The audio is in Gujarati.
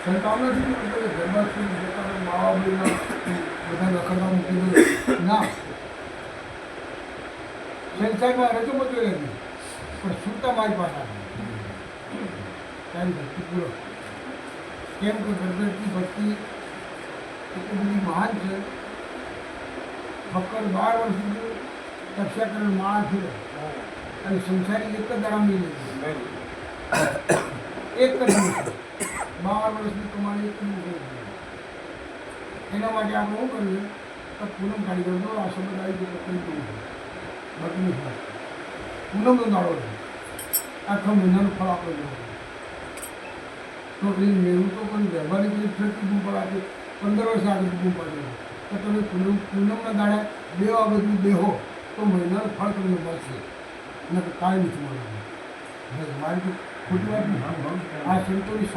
સંતાન નથી ઘરમાં પોતાના મા બાપના બધા રખડવા મૂકી દો ના. સંસારમાં રજૂમતો નથી પણ સુરતા મારી પાસે તારી ભક્તિ પૂરો. કેમ કે ગણપતિ ભક્તિ એટલી બધી મહાન છે. ફક્ત 12 વર્ષ સુધી તપસ્યા કરેલ માણસ છે અને સંસારી એક જ દાડામાં લઈ લે. એક જ દિવસ 12 વર્ષની કમાણી એક દિવસ. એના માટે આપણે શું કરીએ તો પૂનમ કાઢી કરજો. આ શબ્દ આવી ગયો કઈ દઉં બાકી થાય. પૂનમનો દાડો છે. આખા મહિનાનું ફળ આપણે લેવું તો એ મેળવું તો પણ વ્યવહારિક રીતે બૂમ પડાશે. 15 વર્ષ આગળ બૂમ પાડે તો તમે પૂનમના દાડા બે આ બધું દેહો તો મહિનાનું ફળ તમને મળશે. નથી કાંઈ નથી મળવાનું. મારી તો ખોટી વાત આ સંતોની